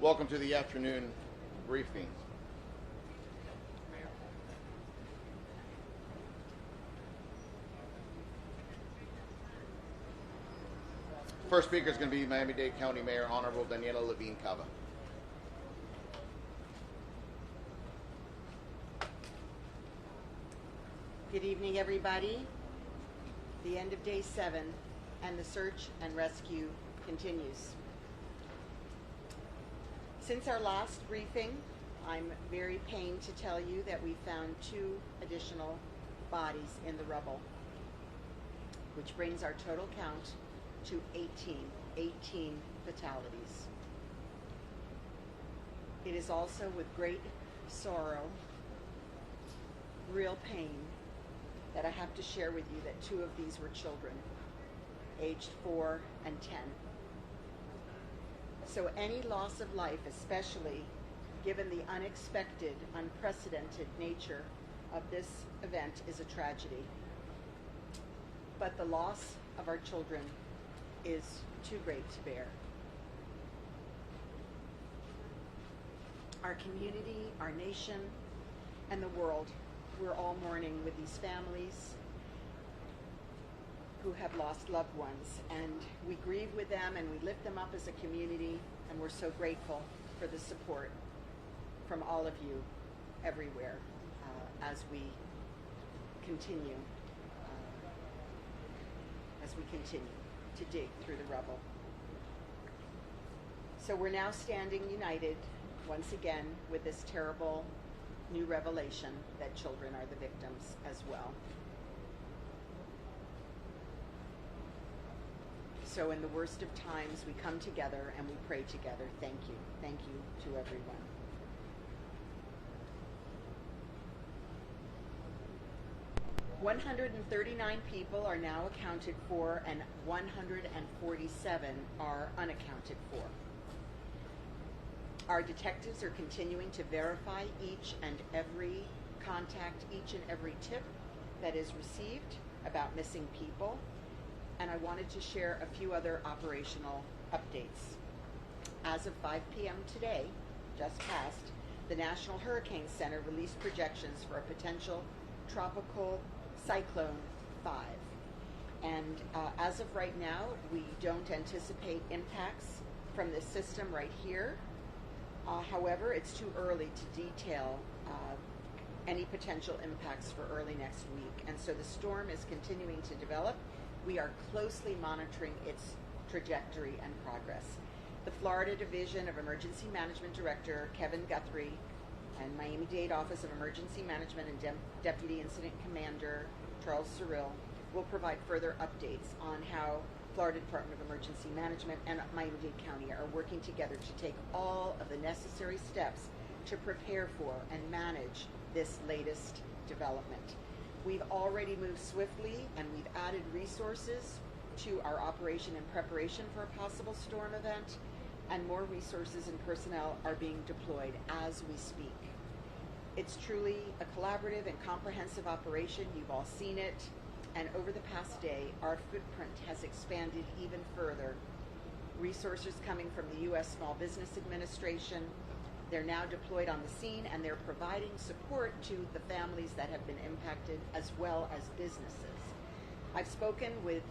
Welcome to the afternoon briefing. First speaker is going to be Miami-Dade County Mayor Honorable Daniela Levine Cava. Good evening, everybody. The end of day 7 and the search and rescue continues. Since our last briefing, I'm very pained to tell you that we found 2 additional bodies in the rubble, which brings our total count to 18 fatalities. It is also with great sorrow, real pain, that I have to share with you that 2 of these were children, aged 4 and 10. So any loss of life, especially given the unexpected, unprecedented nature of this event, is a tragedy. But the loss of our children is too great to bear. Our community, our nation, and the world, we're all mourning with these families who have lost loved ones, and we grieve with them and we lift them up as a community, and we're so grateful for the support from all of you everywhere as we continue to dig through the rubble. So we're now standing united once again with this terrible new revelation that children are the victims as well. So in the worst of times, we come together and we pray together. Thank you. Thank you to everyone. "139 people are now accounted for and 147 are unaccounted for. Our detectives are continuing to verify each and every contact, each and every tip that is received about missing people. And I wanted to share a few other operational updates. As of 5 p.m. today, just passed, the National Hurricane Center released projections for a potential tropical cyclone 5. And as of right now, we don't anticipate impacts from this system right here. However, it's too early to detail any potential impacts for early next week. And so the storm is continuing to develop. We are closely monitoring its trajectory and progress. The Florida Division of Emergency Management Director Kevin Guthrie and Miami-Dade Office of Emergency Management and Deputy Incident Commander Charles Cyril will provide further updates on how Florida Department of Emergency Management and Miami-Dade County are working together to take all of the necessary steps to prepare for and manage this latest development. We've already moved swiftly and we've added resources to our operation in preparation for a possible storm event, and more resources and personnel are being deployed as we speak. It's truly a collaborative and comprehensive operation. You've all seen it. And over the past day, our footprint has expanded even further. Resources coming from the U.S. Small Business Administration. They're now deployed on the scene, and they're providing support to the families that have been impacted, as well as businesses. I've spoken with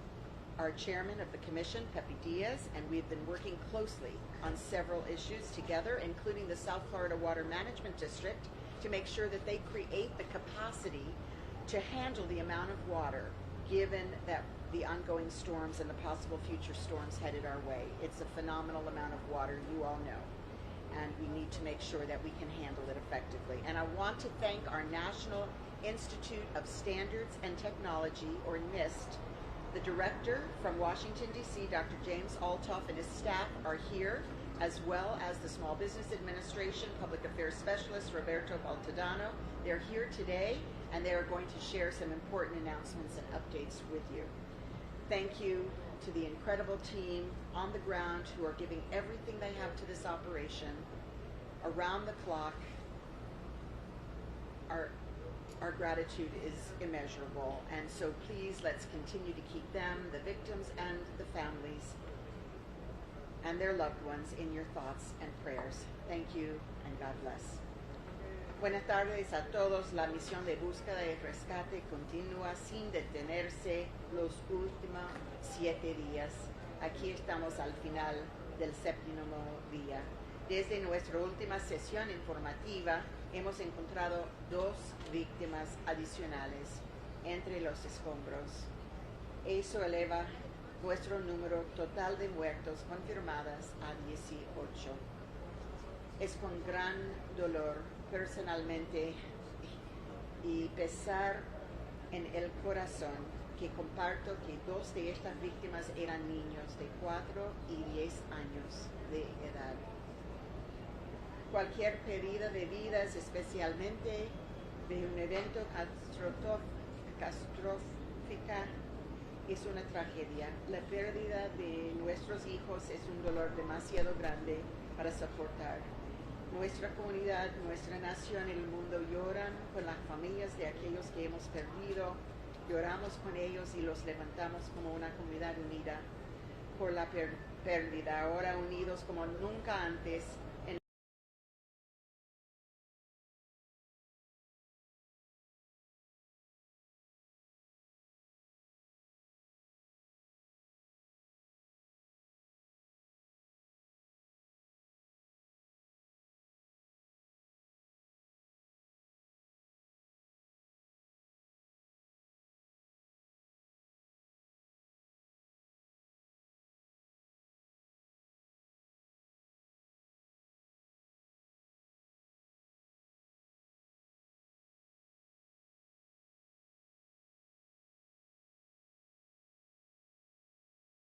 our chairman of the commission, Pepe Diaz, and we've been working closely on several issues together, including the South Florida Water Management District, to make sure that they create the capacity to handle the amount of water, given that the ongoing storms and the possible future storms headed our way. It's a phenomenal amount of water, you all know, and we need to make sure that we can handle it effectively. And I want to thank our National Institute of Standards and Technology, or NIST. The director from Washington, D.C., Dr. James Altoff, and his staff are here, as well as the Small Business Administration Public Affairs Specialist, Roberto Baltadano. They're here today, and they are going to share some important announcements and updates with you. Thank you to the incredible team on the ground who are giving everything they have to this operation around the clock. Our gratitude is immeasurable, and so please let's continue to keep them, the victims and the families, and their loved ones in your thoughts and prayers. Thank you, and God bless. Buenas tardes a todos. La misión de búsqueda y rescate continúa sin detenerse los últimos 7 días. Aquí estamos al final del 7º día. Desde nuestra última sesión informativa, hemos encontrado 2 víctimas adicionales entre los escombros. Eso eleva nuestro número total de muertos confirmadas a 18. Es con gran dolor personalmente y pesar en el corazón que comparto que 2 de estas víctimas eran niños de 4 y 10 años de edad. Cualquier pérdida de vidas, especialmente de un evento catastrófica, es una tragedia. La pérdida de nuestros hijos es un dolor demasiado grande para soportar. Nuestra comunidad, nuestra nación y el mundo lloran con las familias de aquellos que hemos perdido. Lloramos con ellos y los levantamos como una comunidad unida por la pérdida, ahora unidos como nunca antes.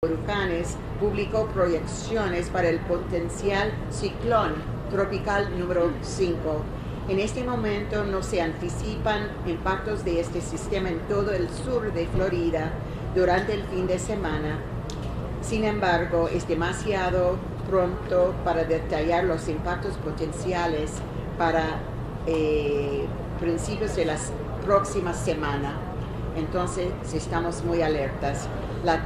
Huracanes publicó proyecciones para el potencial ciclón tropical número 5. En este momento no se anticipan impactos de este sistema en todo el sur de Florida durante el fin de semana. Sin embargo, es demasiado pronto para detallar los impactos potenciales para principios de la próxima semana. Entonces, estamos muy alertas. La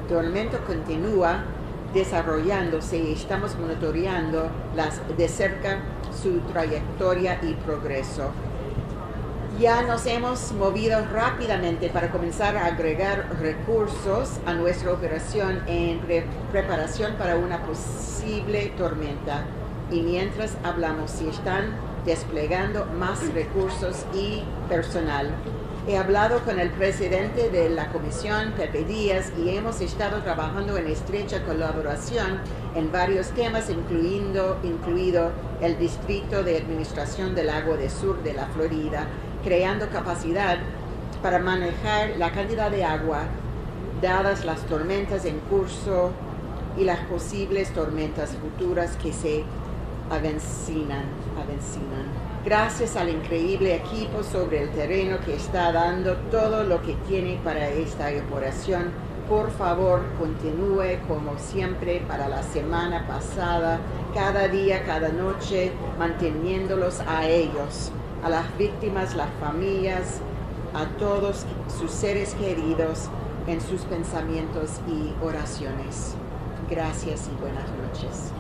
tormenta continúa desarrollándose y estamos monitoreando de cerca su trayectoria y progreso. Ya nos hemos movido rápidamente para comenzar a agregar recursos a nuestra operación en preparación para una posible tormenta. Y mientras hablamos, se están desplegando más recursos y personal. He hablado con el presidente de la comisión, Pepe Díaz, y hemos estado trabajando en estrecha colaboración en varios temas, incluido el Distrito de Administración del Agua del Sur de la Florida, creando capacidad para manejar la cantidad de agua, dadas las tormentas en curso y las posibles tormentas futuras que se avecinan. Gracias al increíble equipo sobre el terreno que está dando todo lo que tiene para esta operación. Por favor, continúe como siempre para la semana pasada, cada día, cada noche, manteniéndolos a ellos, a las víctimas, las familias, a todos sus seres queridos en sus pensamientos y oraciones. Gracias y buenas noches.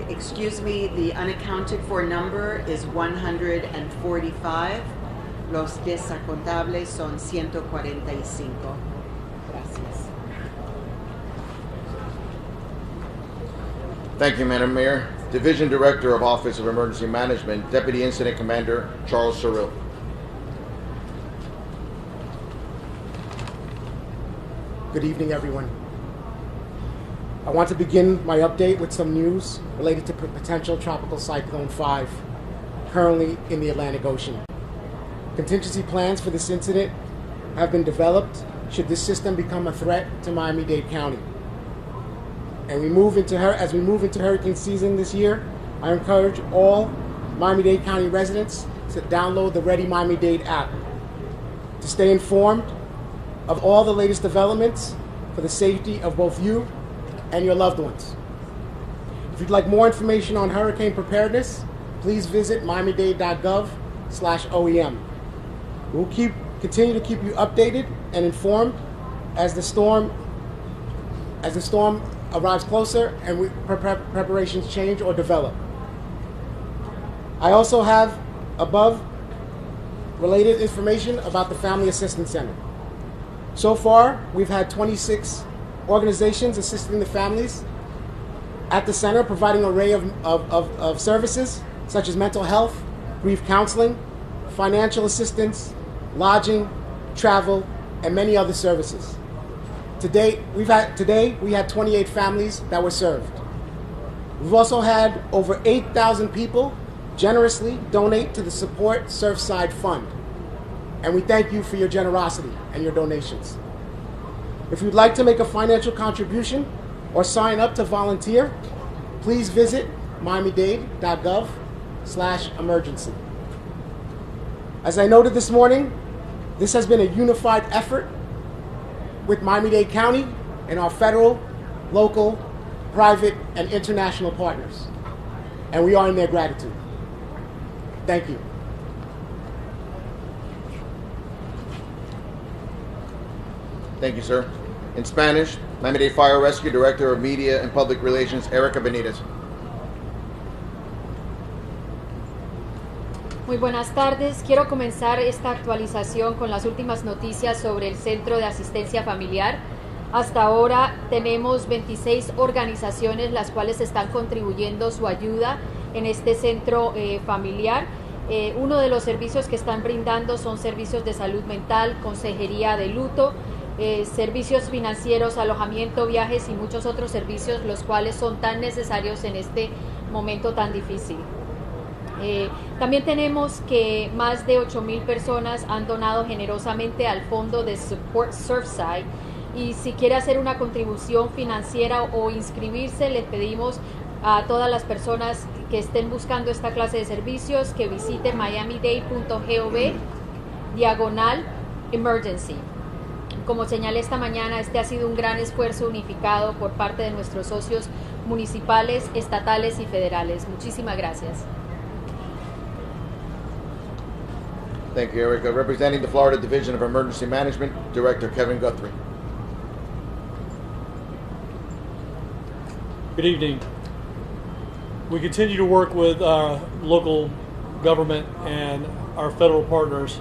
Excuse me, the unaccounted for number is 145. Los desacontables son 145. Gracias. Thank you, Madam Mayor. Division Director of Office of Emergency Management, Deputy Incident Commander Charles Cyril. Good evening, everyone. I want to begin my update with some news related to potential Tropical Cyclone 5, currently in the Atlantic Ocean. Contingency plans for this incident have been developed should this system become a threat to Miami-Dade County. And as we move into hurricane season this year, I encourage all Miami-Dade County residents to download the Ready Miami-Dade app to stay informed of all the latest developments for the safety of both you and your loved ones. If you'd like more information on hurricane preparedness, please visit miamidade.gov/OEM. We'll continue to keep you updated and informed as the storm arrives closer and preparations change or develop. I also have above related information about the Family Assistance Center. So far, we've had 26 organizations assisting the families at the center, providing an array of services such as mental health, grief counseling, financial assistance, lodging, travel, and many other services. Today, we had 28 families that were served. We've also had over 8,000 people generously donate to the Support Surfside Fund. And we thank you for your generosity and your donations. If you'd like to make a financial contribution or sign up to volunteer, please visit miamidade.gov/emergency. As I noted this morning, this has been a unified effort with Miami-Dade County and our federal, local, private, and international partners. And we are in their gratitude. Thank you. Thank you, sir. In Spanish, Miami-Dade Fire Rescue Director of Media and Public Relations, Erica Benitez. Muy buenas tardes. Quiero comenzar esta actualización con las últimas noticias sobre el Centro de Asistencia Familiar. Hasta ahora tenemos 26 organizaciones las cuales están contribuyendo su ayuda en este centro familiar. Uno de los servicios que están brindando son servicios de salud mental, consejería de luto, servicios financieros, alojamiento, viajes y muchos otros servicios, los cuales son tan necesarios en este momento tan difícil. También tenemos que más de 8,000 personas han donado generosamente al fondo de Support Surfside, y si quiere hacer una contribución financiera o inscribirse, le pedimos a todas las personas que estén buscando esta clase de servicios que visiten miamidade.gov/emergency. Como señalé esta mañana, este ha sido un gran esfuerzo unificado por parte de nuestros socios municipales, estatales y federales. Muchísimas gracias. Thank you, Erica. Representing the Florida Division of Emergency Management, Director Kevin Guthrie. Good evening. We continue to work with local government and our federal partners.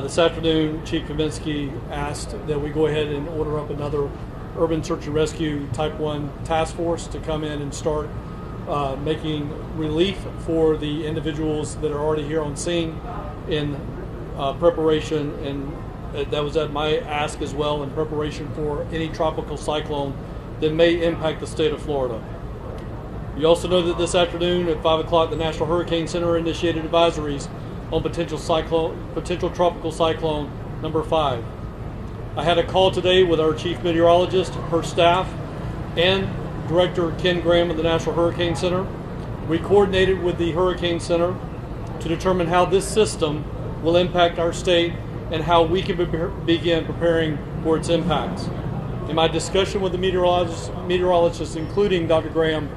This afternoon, Chief Kaminsky asked that we go ahead and order up another Urban Search and Rescue Type 1 task force to come in and start making relief for the individuals that are already here on scene in preparation, and that was at my ask as well, in preparation for any tropical cyclone that may impact the state of Florida. You also know that this afternoon at 5 o'clock, the National Hurricane Center initiated advisories on potential tropical cyclone number 5. I had a call today with our chief meteorologist, her staff, and Director Ken Graham of the National Hurricane Center. We coordinated with the Hurricane Center to determine how this system will impact our state and how we can begin preparing for its impacts. In my discussion with the meteorologists, including Dr. Graham,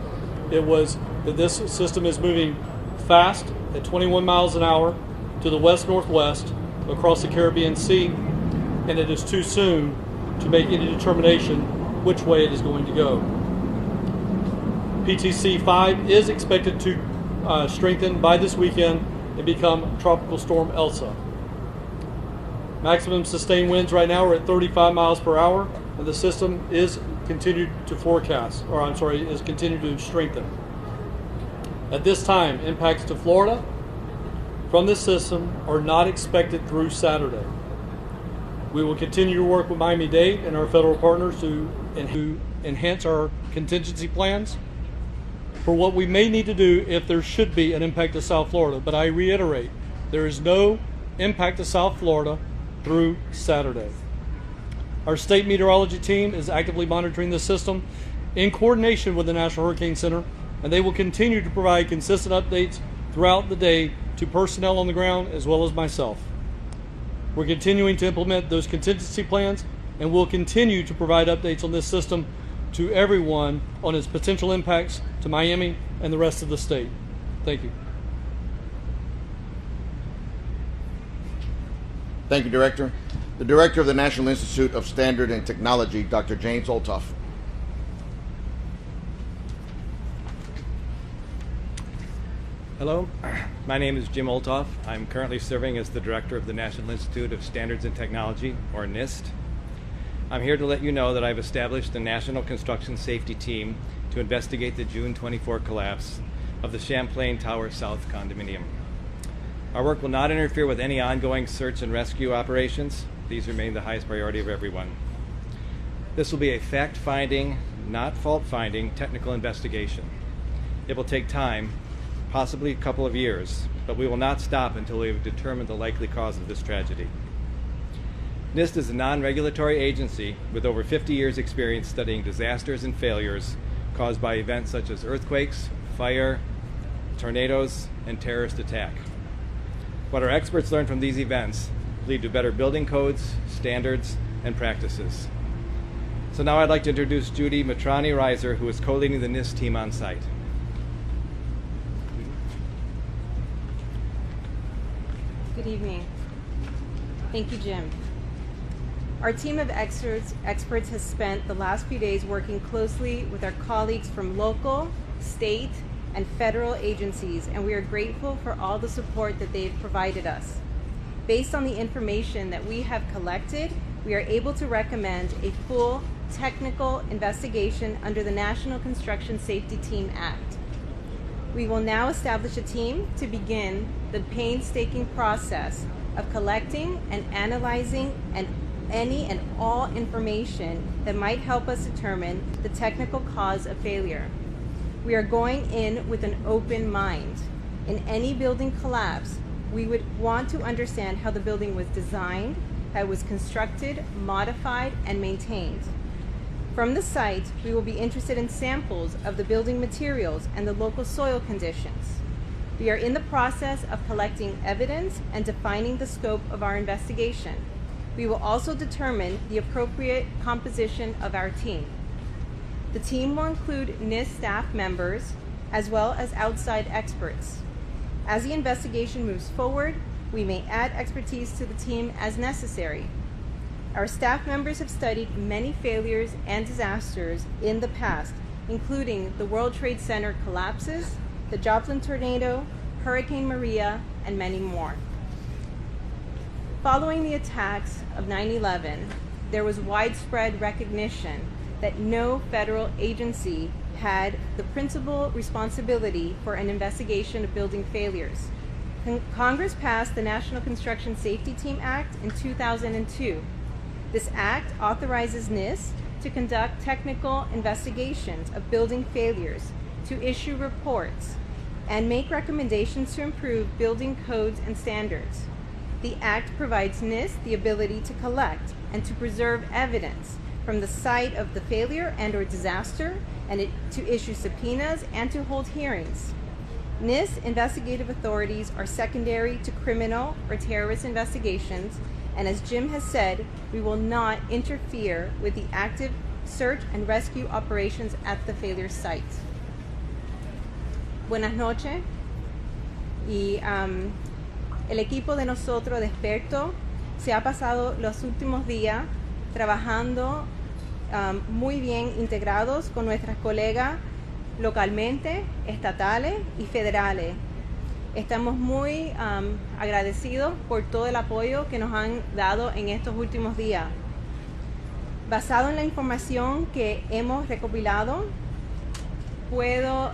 it was that this system is moving fast at 21 miles an hour to the west-northwest across the Caribbean Sea, and it is too soon to make any determination which way it is going to go. PTC 5 is expected to strengthen by this weekend and become Tropical Storm Elsa. Maximum sustained winds right now are at 35 miles per hour, and the system is continued to strengthen. At this time, impacts to Florida from this system are not expected through Saturday. We will continue to work with Miami-Dade and our federal partners to enhance our contingency plans for what we may need to do if there should be an impact to South Florida. But I reiterate, there is no impact to South Florida through Saturday. Our state meteorology team is actively monitoring the system in coordination with the National Hurricane Center, and they will continue to provide consistent updates throughout the day to personnel on the ground as well as myself. We're continuing to implement those contingency plans, and we'll continue to provide updates on this system to everyone on its potential impacts to Miami and the rest of the state. Thank you. Thank you, Director. The Director of the National Institute of Standard and Technology, Dr. James Olthoff. Hello, my name is Jim Olthoff. I'm currently serving as the Director of the National Institute of Standards and Technology, or NIST. I'm here to let you know that I've established a National Construction Safety Team to investigate the June 24 collapse of the Champlain Tower South condominium. Our work will not interfere with any ongoing search and rescue operations. These remain the highest priority of everyone. This will be a fact-finding, not fault-finding, technical investigation. It will take time, possibly a couple of years, but we will not stop until we have determined the likely cause of this tragedy. NIST is a non-regulatory agency with over 50 years' experience studying disasters and failures caused by events such as earthquakes, fire, tornadoes, and terrorist attack. What our experts learn from these events lead to better building codes, standards, and practices. So now I'd like to introduce Judy Matrani-Reiser, who is co-leading the NIST team on site. Good evening. Thank you, Jim. Our team of experts has spent the last few days working closely with our colleagues from local, state, and federal agencies, and we are grateful for all the support that they've provided us. Based on the information that we have collected, we are able to recommend a full technical investigation under the National Construction Safety Team Act. We will now establish a team to begin the painstaking process of collecting and analyzing any and all information that might help us determine the technical cause of failure. We are going in with an open mind. In any building collapse, we would want to understand how the building was designed, how it was constructed, modified, and maintained. From the site, we will be interested in samples of the building materials and the local soil conditions. We are in the process of collecting evidence and defining the scope of our investigation. We will also determine the appropriate composition of our team. The team will include NIST staff members as well as outside experts. As the investigation moves forward, we may add expertise to the team as necessary. Our staff members have studied many failures and disasters in the past, including the World Trade Center collapses, the Joplin tornado, Hurricane Maria, and many more. Following the attacks of 9/11, there was widespread recognition that no federal agency had the principal responsibility for an investigation of building failures. Congress passed the National Construction Safety Team Act in 2002. This act authorizes NIST to conduct technical investigations of building failures, to issue reports, and make recommendations to improve building codes and standards. The act provides NIST the ability to collect and to preserve evidence from the site of the failure and/or disaster, and to issue subpoenas and to hold hearings. NIST investigative authorities are secondary to criminal or terrorist investigations, and as Jim has said, we will not interfere with the active search and rescue operations at the failure site. Buenas noches. El equipo de nosotros de expertos se ha pasado los últimos días trabajando muy bien integrados con nuestras colegas localmente, estatales y federales. Estamos muy agradecidos por todo el apoyo que nos han dado en estos últimos días. Basado en la información que hemos recopilado, puedo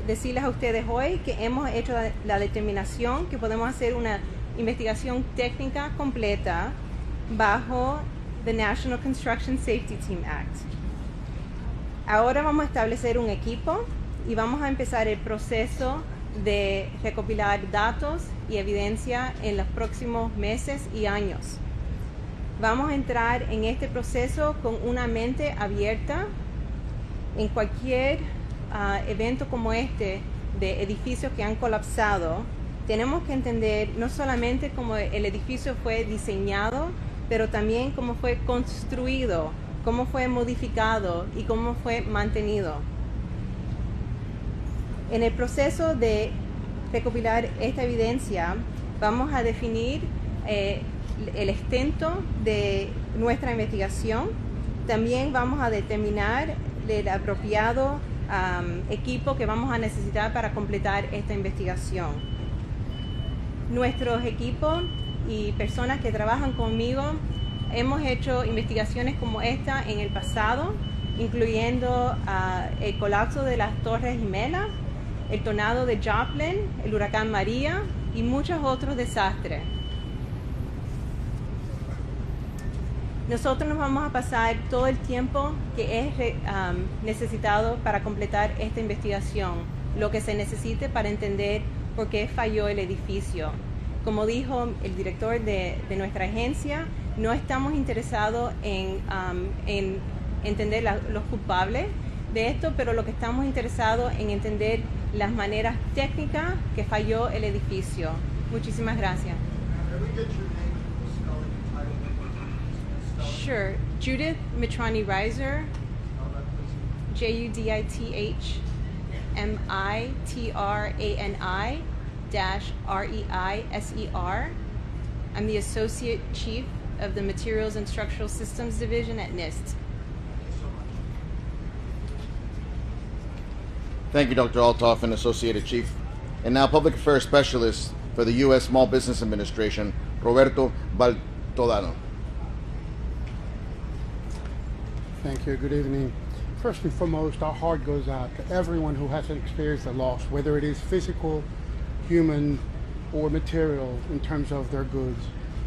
decirles a ustedes hoy que hemos hecho la determinación que podemos hacer una investigación técnica completa bajo the National Construction Safety Team Act. Ahora vamos a establecer un equipo y vamos a empezar el proceso de recopilar datos y evidencia en los próximos meses y años. Vamos a entrar en este proceso con una mente abierta. En cualquier evento como este de edificios que han colapsado, tenemos que entender no solamente cómo el edificio fue diseñado, pero también cómo fue construido, cómo fue modificado y cómo fue mantenido. En el proceso de recopilar esta evidencia, vamos a definir el extento de nuestra investigación. También vamos a determinar el apropiado equipo que vamos a necesitar para completar esta investigación. Nuestros equipos y personas que trabajan conmigo hemos hecho investigaciones como esta en el pasado, incluyendo el colapso de las Torres Gemelas, el tornado de Joplin, el huracán María y muchos otros desastres. Nosotros nos vamos a pasar todo el tiempo que es necesitado para completar esta investigación, lo que se necesite para entender por qué falló el edificio. Como dijo el director de nuestra agencia, no estamos interesados en entender los culpables de esto, pero lo que estamos interesados en entender las maneras técnicas que falló el edificio. Muchísimas gracias. Sure. Judith Mitrani Reiser, JUDITHMITRANI-REISER. I'm the Associate Chief of the Materials and Structural Systems Division at NIST. Thank you, Dr. Altoff, and Associated Chief. And now Public Affairs Specialist for the U.S. Small Business Administration, Roberto Baltodano. Thank you. Good evening. First and foremost, our heart goes out to everyone who has experienced a loss, whether it is physical, human, or material in terms of their goods,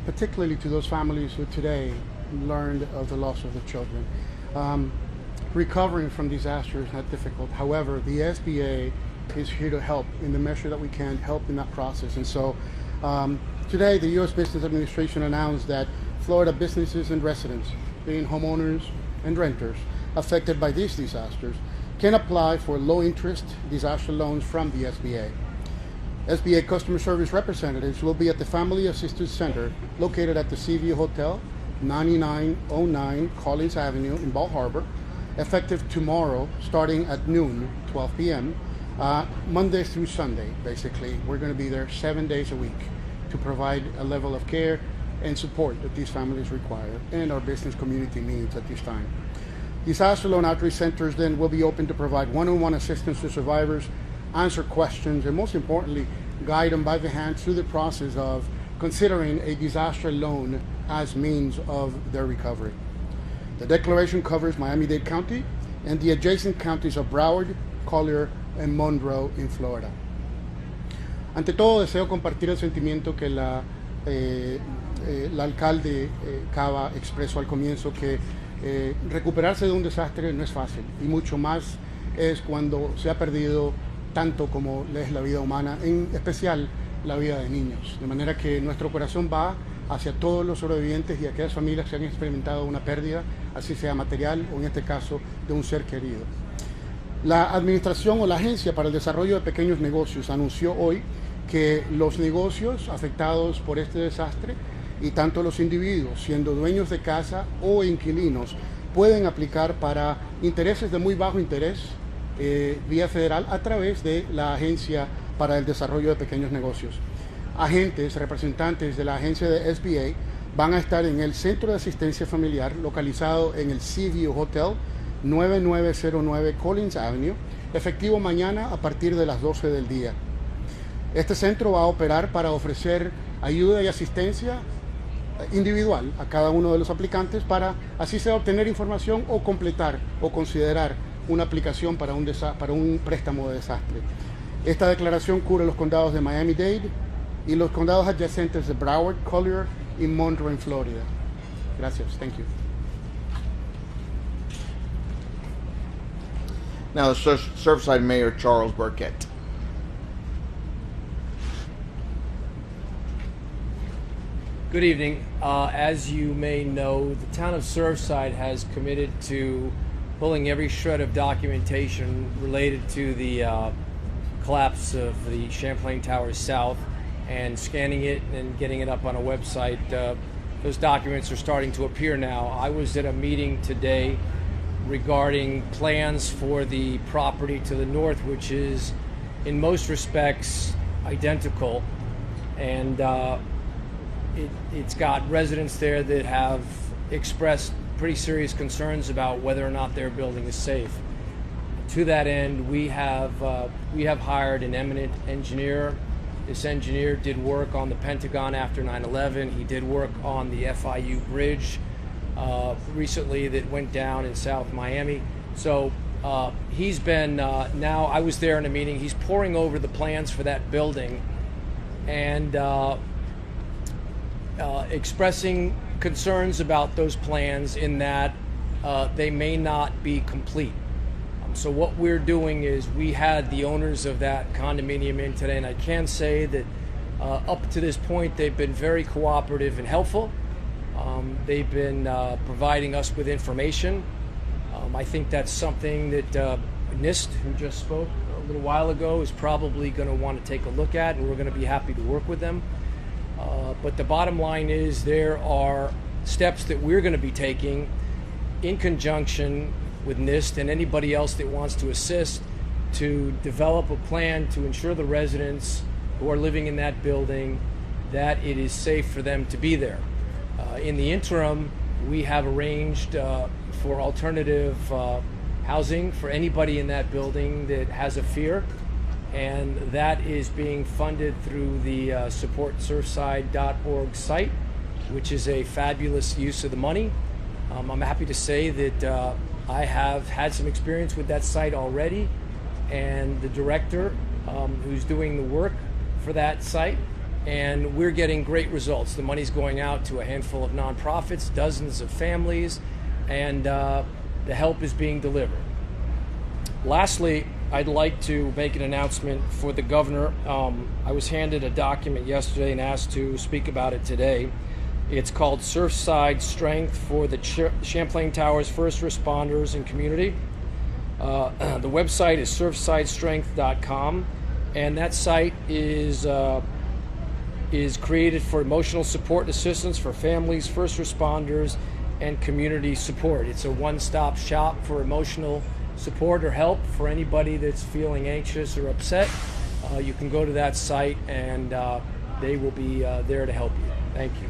particularly to those families who today learned of the loss of the children. Recovering from disaster is not difficult. However, the SBA is here to help in the measure that we can help in that process. And so today, the U.S. Business Administration announced that Florida businesses and residents, being homeowners and renters affected by these disasters, can apply for low-interest disaster loans from the SBA. SBA customer service representatives will be at the Family Assistance Center located at the Seaview Hotel, 9909 Collins Avenue in Bal Harbour, effective tomorrow starting at noon, 12 p.m., Monday through Sunday, basically. We're going to be there 7 days a week to provide a level of care and support that these families require and our business community needs at this time. Disaster loan outreach centers then will be open to provide one-on-one assistance to survivors, answer questions, and most importantly, guide them by the hand through the process of considering a disaster loan as means of their recovery. The declaration covers Miami-Dade County and the adjacent counties of Broward, Collier, and Monroe in Florida. Ante todo, deseo compartir el sentimiento que la alcalde Cava expresó al comienzo, que recuperarse de un desastre no es fácil, y mucho más es cuando se ha perdido tanto como es la vida humana, en especial la vida de niños. De manera que nuestro corazón va hacia todos los sobrevivientes y aquellas familias que han experimentado una pérdida, así sea material o en este caso de un ser querido. La Administración o la Agencia para el Desarrollo de Pequeños Negocios anunció hoy que los negocios afectados por este desastre y tanto los individuos, siendo dueños de casa o inquilinos, pueden aplicar para intereses de muy bajo interés vía federal a través de la Agencia para el Desarrollo de Pequeños Negocios. Agentes, representantes de la agencia de SBA van a estar en el Centro de Asistencia Familiar localizado en el Seaview Hotel, 9909 Collins Avenue, efectivo mañana a partir de las 12 del día. Este centro va a operar para ofrecer ayuda y asistencia individual a cada uno de los aplicantes para así sea obtener información o completar o considerar una aplicación para un préstamo de desastre. Esta declaración cubre los condados de Miami-Dade y los condados adyacentes de Broward, Collier y Monroe en Florida. Gracias. Thank you. Now the Surfside Mayor, Charles Burkett. Good evening. As you may know, the town of Surfside has committed to pulling every shred of documentation related to the collapse of the Champlain Towers South and scanning it and getting it up on a website. Those documents are starting to appear now. I was at a meeting today regarding plans for the property to the north, which is in most respects identical, and it's got residents there that have expressed pretty serious concerns about whether or not their building is safe. To that end, we have hired an eminent engineer. This engineer did work on the Pentagon after 9/11. He did work on the FIU bridge recently that went down in South Miami. So he's been, now I was there in a meeting, he's poring over the plans for that building and expressing concerns about those plans in that they may not be complete. So what we're doing is we had the owners of that condominium in today, and I can say that up to this point they've been very cooperative and helpful. They've been providing us with information. I think that's something that NIST, who just spoke a little while ago, is probably going to want to take a look at, and we're going to be happy to work with them. But the bottom line is there are steps that we're going to be taking in conjunction with NIST and anybody else that wants to assist to develop a plan to ensure the residents who are living in that building that it is safe for them to be there. In the interim, we have arranged for alternative housing for anybody in that building that has a fear, and that is being funded through the supportsurfside.org site, which is a fabulous use of the money. I'm happy to say that I have had some experience with that site already, and the director who's doing the work for that site, and we're getting great results. The money's going out to a handful of nonprofits, dozens of families, and the help is being delivered. Lastly, I'd like to make an announcement for the governor. I was handed a document yesterday and asked to speak about it today. It's called Surfside Strength for the Champlain Towers First Responders and Community. The website is surfsidestrength.com, and that site is created for emotional support and assistance for families, first responders, and community support. It's a one-stop shop for emotional support or help for anybody that's feeling anxious or upset. You can go to that site, and they will be there to help you. Thank you.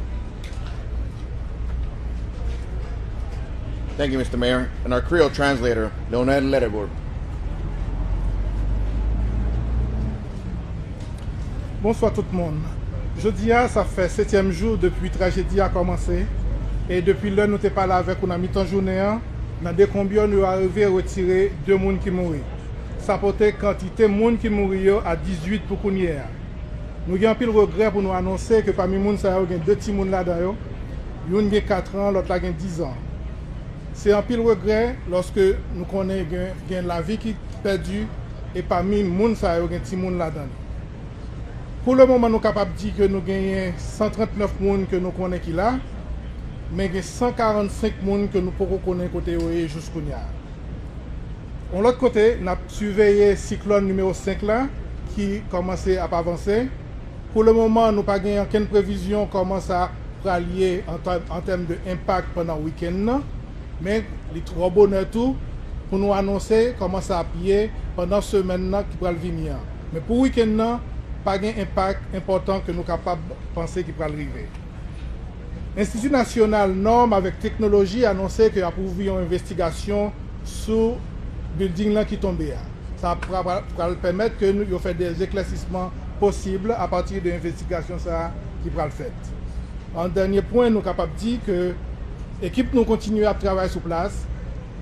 Thank you, Mr. Mayor. And our Creole translator, Leonel Letterbourg. Bonsoir tout le monde. Jeudi, ça fait 7e jour depuis la tragédie a commencé. Et depuis là, nous n'avons pas là avec une mi-temps journée. Dans des combien nous arrivons à retirer 2 personnes qui mourent. Ça porte quantité de monde qui mourent à 18 pour qu'on y ait. Nous avons un peu de regret pour nous annoncer que parmi les gens, il y a 2 petits gens là-dedans. L'un a 4 ans, l'autre a 10 ans. C'est un pile regret lorsque nous connaissons la vie qui est perdue et parmi les gens, il y a des petits gens là-dedans. Pour le moment, nous sommes capables de dire que nous avons 139 personnes que nous connaissons qui là, mais il y a 145 personnes que nous pouvons connaître côté jusqu'au nia. De l'autre côté, nous avons surveillé le cyclone numéro 5 là, qui commence à avancer. Pour le moment, nous n'avons pas aucune prévision comment ça va lier en termes d'impact pendant le week-end. Mais les 3 bonheurs tout pour nous annoncer comment ça a pied pendant ce semaine qui va venir. Mais pour le week-end, pas un impact important que nous sommes capables de penser qu'il va arriver. L'Institut national norme avec technologie a annoncé qu'il y a pourvu une investigation sur le building qui est tombé. Ça va permettre que nous fassions des éclaircissements possibles à partir de l'investigation qui va le faire. En dernier point, nous sommes capables de dire que l'équipe nous continue à travailler sur place.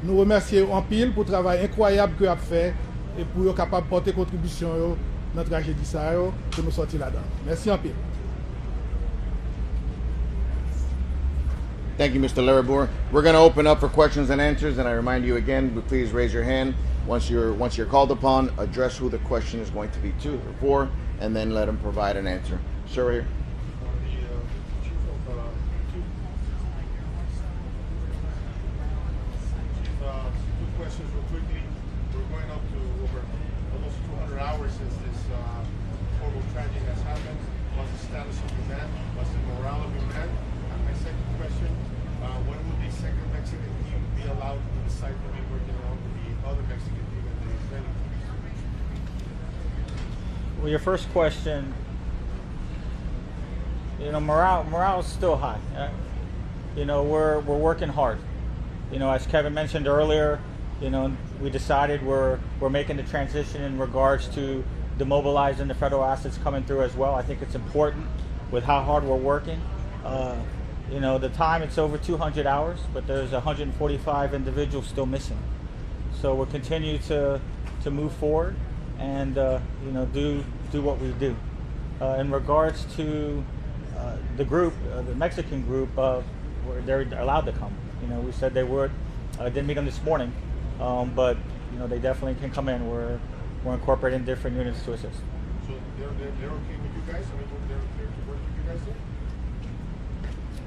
Nous remercions en pile pour le travail incroyable qu'elle a fait et pour être capable de porter contribution dans la tragédie pour nous sortir là-dedans. Merci en pile. Thank you, Mr. Letterbourg. We're going to open up for questions and answers, and I remind you again, please raise your hand once you're called upon. Address who the question is going to be to or for, and then let them provide an answer. Sir, right here. Hours since this horrible tragedy has happened. What's the status of the man? What's the morale of the man? And my second question, when will the second Mexican team be allowed to the site to be working along with the other Mexican team and the Israeli team? Well, your first question morale is still high. We're working hard. As Kevin mentioned earlier, we decided we're making the transition in regards to demobilizing the federal assets coming through as well. I think it's important with how hard we're working. The time, it's over 200 hours, but there's 145 individuals still missing. So we'll continue to move forward and do what we do. In regards to the group, the Mexican group, they're allowed to come. We said they would. Didn't meet them this morning, but they definitely can come in. We're incorporating different units to assist. So they're okay with you guys? I mean, they're to work with you guys then?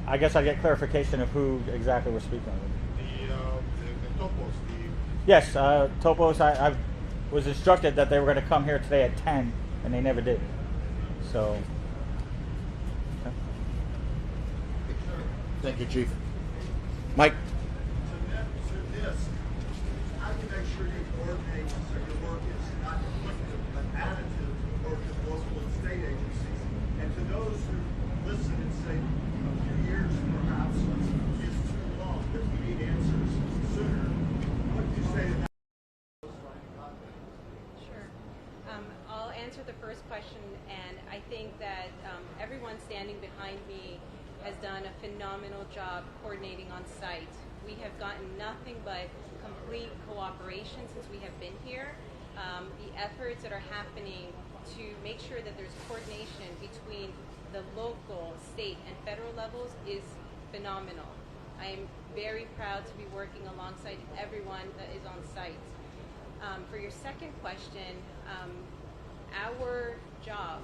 I guess I get clarification of who exactly we're speaking with. The topos. Yes, topos. I was instructed that they were going to come here today at 10, and they never did. So. Okay. Thank you, Chief. Mike. So this, how do you make sure you coordinate so your work is not duplicative but additive to the work of local and state agencies? And to those who listen and say a few years perhaps is too long, that we need answers sooner, what do you say to that? Sure. I'll answer the first question, and I think that everyone standing behind me has done a phenomenal job coordinating on site. We have gotten nothing but complete cooperation since we have been here. The efforts that are happening to make sure that there's coordination between the local, state, and federal levels is phenomenal. I am very proud to be working alongside everyone that is on site. For your second question, our job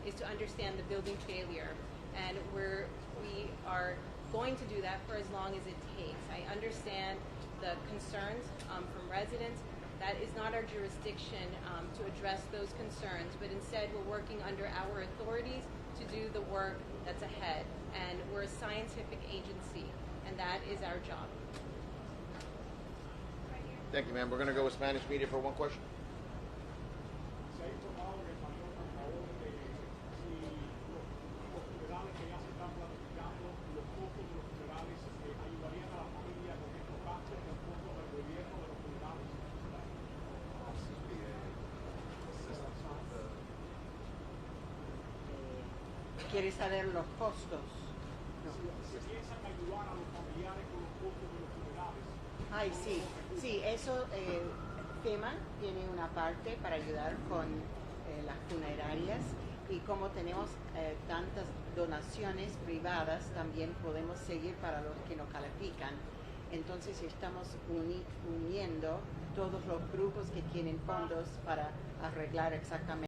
is to understand the building failure, and we are going to do that for as long as it takes. I understand the concerns from residents. That is not our jurisdiction to address those concerns, but instead we're working under our authorities to do the work that's ahead. And we're a scientific agency, and that is our job. Thank you, ma'am. We're going to go with Spanish media for one question. ¿Quieres saber los costos? Ay, sí, sí, eso, FEMA tiene una parte para ayudar con las funerarias, y como tenemos tantas donaciones privadas, también podemos seguir para los que no califican. Entonces estamos uniendo todos los grupos que tienen fondos para arreglar exactamente